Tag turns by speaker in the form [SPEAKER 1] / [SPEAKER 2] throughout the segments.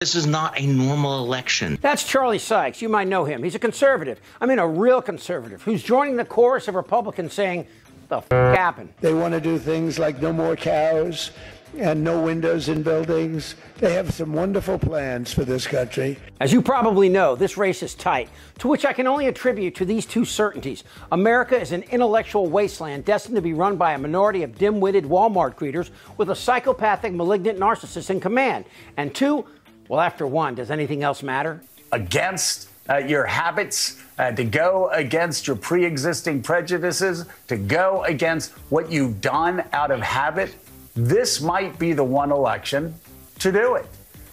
[SPEAKER 1] This is not a normal election.
[SPEAKER 2] That's Charlie Sykes. You might know him. He's a conservative. I mean, a real conservative who's joining the chorus of Republicans saying, the happened.
[SPEAKER 3] They want to do things like no more cows and no windows in buildings. They have some wonderful plans for this country.
[SPEAKER 2] As you probably know, this race is tight, to which I can only attribute to these two certainties. America is an intellectual wasteland destined to be run by a minority of dim-witted Walmart greeters with a psychopathic, malignant narcissist in command. And two, well, after one, does anything else matter?
[SPEAKER 4] Against your habits, to go against your pre-existing prejudices, to go against what you've done out of habit. This might be the one election to do it.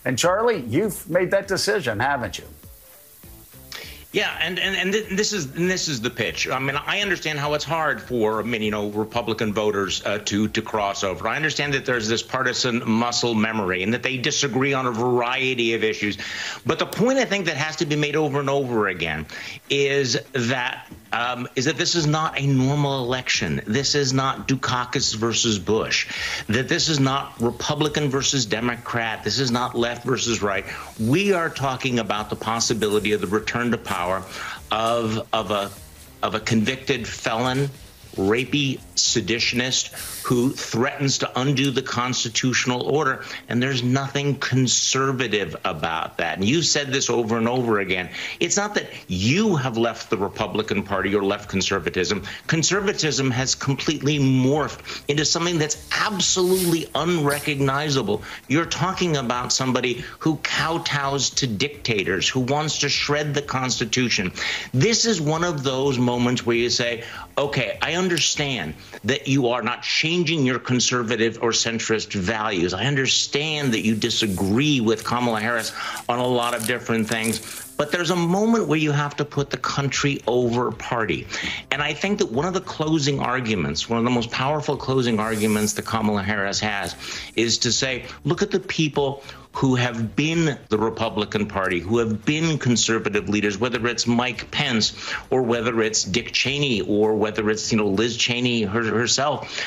[SPEAKER 4] And Charlie, you've made that decision, haven't you?
[SPEAKER 1] Yeah, and this is the pitch. I mean, I understand how it's hard for Republican voters to cross over. I understand that there's this partisan muscle memory and that they disagree on a variety of issues. But the point I think that has to be made over and over again is that this is not a normal election. This is not Dukakis versus Bush. That this is not Republican versus Democrat. This is not left versus right. We are talking about the possibility of the return to power of a convicted felon, rapey seditionist who threatens to undo the constitutional order. And there's nothing conservative about that. And you said this over and over again. It's not that you have left the Republican Party or left conservatism. Conservatism has completely morphed into something that's absolutely unrecognizable. You're talking about somebody who kowtows to dictators, who wants to shred the Constitution. This is one of those moments where you say, okay, I understand that you are not changing your conservative or centrist values. I understand that you disagree with Kamala Harris on a lot of different things. But there's a moment where you have to put the country over party. And I think that one of the closing arguments, one of the most powerful closing arguments that Kamala Harris has is to say, look at the people who have been the Republican Party, who have been conservative leaders, whether it's Mike Pence or whether it's Dick Cheney or whether it's, Liz Cheney herself,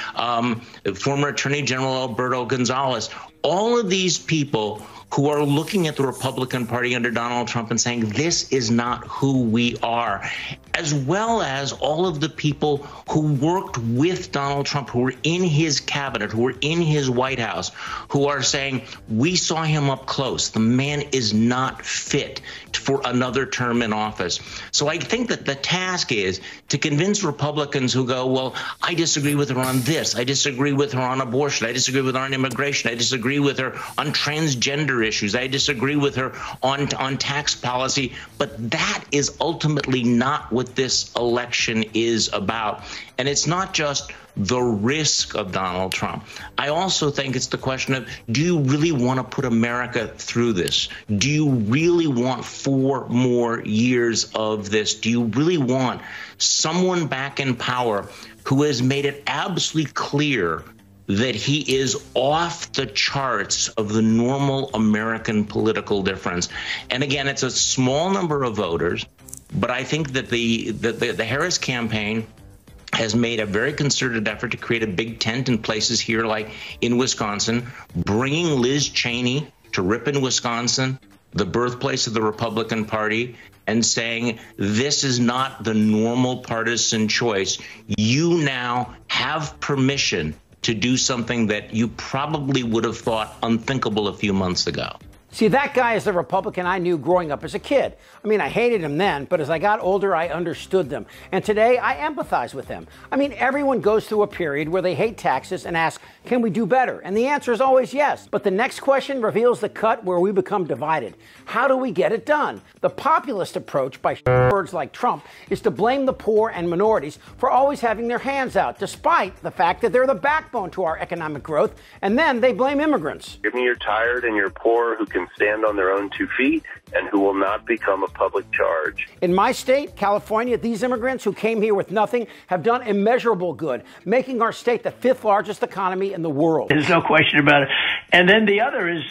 [SPEAKER 1] former Attorney General Alberto Gonzales, all of these people who are looking at the Republican Party under Donald Trump and saying, this is not who we are, as well as all of the people who worked with Donald Trump, who were in his cabinet, who were in his White House, who are saying, we saw him up close. The man is not fit for another term in office. So I think that the task is to convince Republicans who go, well, I disagree with her on this. I disagree with her on abortion. I disagree with her on immigration. I disagree with her on transgender issues. I disagree with her on tax policy. But that is ultimately not what this election is about. And it's not just the risk of Donald Trump. I also think it's the question of, do you really want to put America through this? Do you really want 4 more years of this? Do you really want someone back in power who has made it absolutely clear that he is off the charts of the normal American political difference? And again, it's a small number of voters, but I think that the Harris campaign has made a very concerted effort to create a big tent in places here like in Wisconsin, bringing Liz Cheney to Ripon, Wisconsin, the birthplace of the Republican Party, and saying this is not the normal partisan choice. You now have permission to do something that you probably would have thought unthinkable a few months ago.
[SPEAKER 2] See, that guy is the Republican I knew growing up as a kid. I mean, I hated him then, but as I got older, I understood them. And today, I empathize with them. I mean, everyone goes through a period where they hate taxes and ask, can we do better? And the answer is always yes. But the next question reveals the cut where we become divided. How do we get it done? The populist approach by birds like Trump is to blame the poor and minorities for always having their hands out, despite the fact that they're the backbone to our economic growth. And then they blame immigrants.
[SPEAKER 5] Give me you're tired and you're poor who can stand on their own 2 feet and who will not become a public charge.
[SPEAKER 2] In my state, California, these immigrants who came here with nothing have done immeasurable good, making our state the 5th largest economy in the world.
[SPEAKER 6] There's no question about it. And then the other is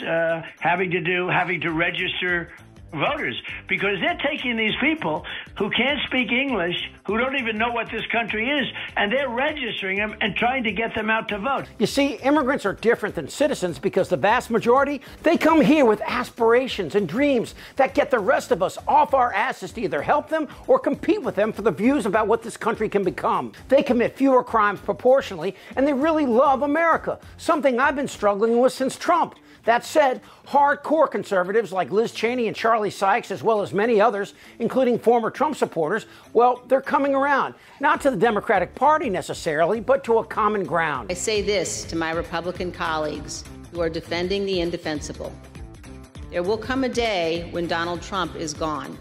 [SPEAKER 6] having to register
[SPEAKER 3] voters, because they're taking these people who can't speak English, who don't even know what this country is, and they're registering them and trying to get them out to vote.
[SPEAKER 2] You see, immigrants are different than citizens because the vast majority, they come here with aspirations and dreams that get the rest of us off our asses to either help them or compete with them for the views about what this country can become. They commit fewer crimes proportionally, and they really love America, something I've been struggling with since Trump. That said, hardcore conservatives like Liz Cheney and Charlie Sykes, as well as many others, including former Trump supporters, well, they're coming around. Not to the Democratic Party necessarily, but to a common ground.
[SPEAKER 6] I say this to my Republican colleagues who are defending the indefensible. There will come a day when Donald Trump is gone,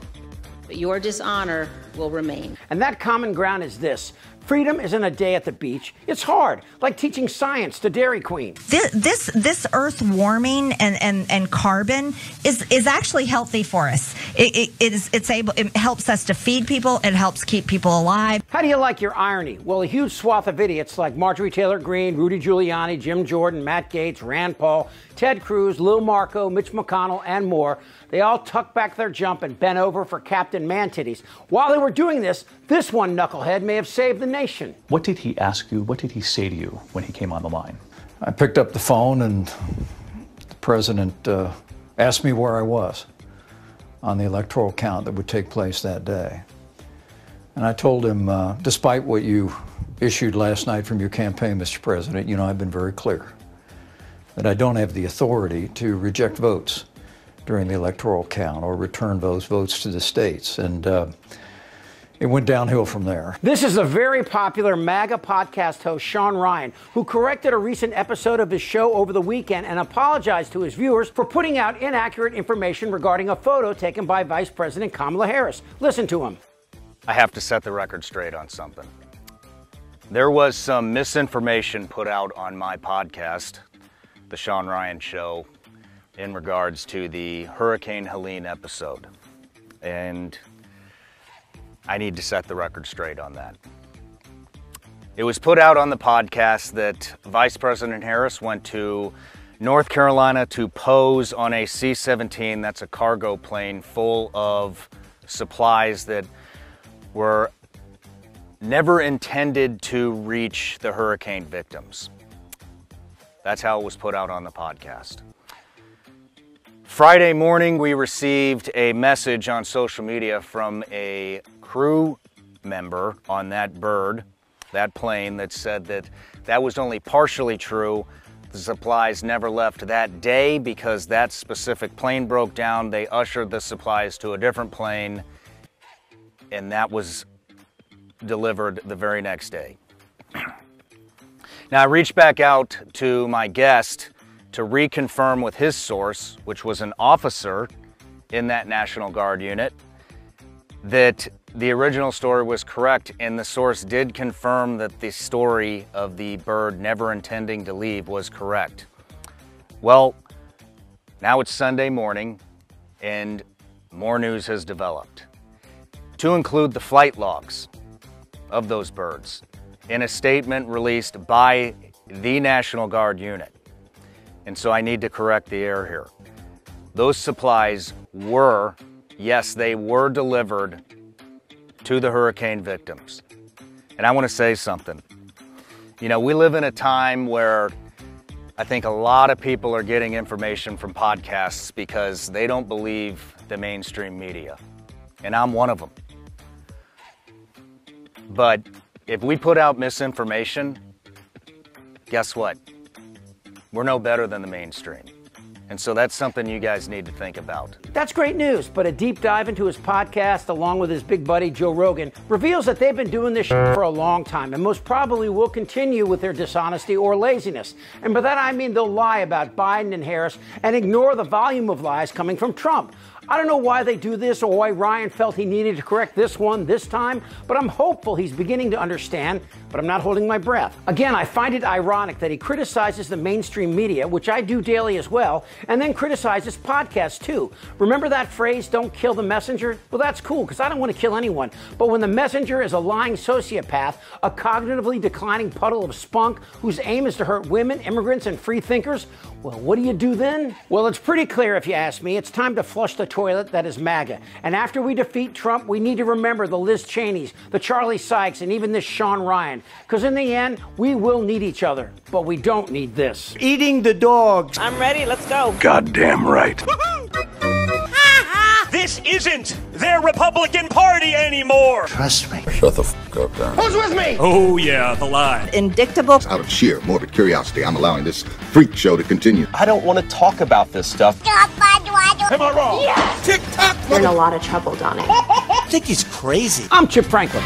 [SPEAKER 6] but your dishonor will remain.
[SPEAKER 2] And that common ground is this. Freedom isn't a day at the beach. It's hard, like teaching science to Dairy Queen.
[SPEAKER 7] This earth warming and carbon is actually healthy for us. It helps us to feed people. It helps keep people alive.
[SPEAKER 2] How do you like your irony? Well, a huge swath of idiots like Marjorie Taylor Greene, Rudy Giuliani, Jim Jordan, Matt Gaetz, Rand Paul, Ted Cruz, Lil Marco, Mitch McConnell, and more, they all tucked back their jump and bent over for Captain Man-Titties. While they were doing this one knucklehead may have saved the nation.
[SPEAKER 8] What did he ask you? What did he say to you when he came on the line?
[SPEAKER 9] I picked up the phone and the president asked me where I was on the electoral count that would take place that day. And I told him, despite what you issued last night from your campaign, Mr. President, you know, I've been very clear that I don't have the authority to reject votes during the electoral count or return those votes to the states. And it went downhill from there.
[SPEAKER 2] This is a very popular MAGA podcast host, Sean Ryan, who corrected a recent episode of his show over the weekend and apologized to his viewers for putting out inaccurate information regarding a photo taken by Vice President Kamala Harris. Listen to him.
[SPEAKER 10] I have to set the record straight on something. There was some misinformation put out on my podcast, The Sean Ryan Show, in regards to the Hurricane Helene episode. And I need to set the record straight on that. It was put out on the podcast that Vice President Harris went to North Carolina to pose on a C-17, that's a cargo plane full of supplies that were never intended to reach the hurricane victims. That's how it was put out on the podcast. Friday morning, we received a message on social media from a crew member on that bird, that plane, that said that that was only partially true. The supplies never left that day because that specific plane broke down. They ushered the supplies to a different plane, and that was delivered the very next day. Now, I reached back out to my guest to reconfirm with his source, which was an officer in that National Guard unit, that the original story was correct, and the source did confirm that the story of the bird never intending to leave was correct. Well, now it's Sunday morning, and more news has developed, to include the flight logs of those birds in a statement released by the National Guard unit. And so I need to correct the error here. Those supplies were, yes, they were delivered to the hurricane victims. And I want to say something. You know, we live in a time where I think a lot of people are getting information from podcasts because they don't believe the mainstream media. And I'm one of them. But if we put out misinformation, guess what? We're no better than the mainstream. And so that's something you guys need to think about.
[SPEAKER 2] That's great news, but a deep dive into his podcast, along with his big buddy Joe Rogan, reveals that they've been doing this for a long time and most probably will continue with their dishonesty or laziness. And by that I mean they'll lie about Biden and Harris and ignore the volume of lies coming from Trump. I don't know why they do this or why Ryan felt he needed to correct this one this time, but I'm hopeful he's beginning to understand, but I'm not holding my breath. Again, I find it ironic that he criticizes the mainstream media, which I do daily as well, and then criticize this podcast too. Remember that phrase, don't kill the messenger? Well, that's cool, because I don't want to kill anyone. But when the messenger is a lying sociopath, a cognitively declining puddle of spunk whose aim is to hurt women, immigrants, and free thinkers, well, what do you do then? Well, it's pretty clear if you ask me. It's time to flush the toilet that is MAGA. And after we defeat Trump, we need to remember the Liz Cheneys, the Charlie Sykes, and even this Sean Ryan. Because in the end, we will need each other. But we don't need this.
[SPEAKER 11] Eating the dogs.
[SPEAKER 12] I'm ready. Let's go.
[SPEAKER 11] Goddamn right.
[SPEAKER 13] This isn't their Republican Party anymore.
[SPEAKER 11] Trust me.
[SPEAKER 14] Shut the fuck up, Dan.
[SPEAKER 12] Who's with me?
[SPEAKER 13] Oh, yeah, the lie.
[SPEAKER 7] Indictable.
[SPEAKER 14] Out of sheer morbid curiosity, I'm allowing this freak show to continue.
[SPEAKER 15] I don't want to talk about this stuff.
[SPEAKER 13] Am I wrong?
[SPEAKER 12] Yes.
[SPEAKER 14] Tick-tock.
[SPEAKER 16] You're in a lot of trouble, Donnie.
[SPEAKER 11] I think he's crazy.
[SPEAKER 2] I'm Chip Franklin.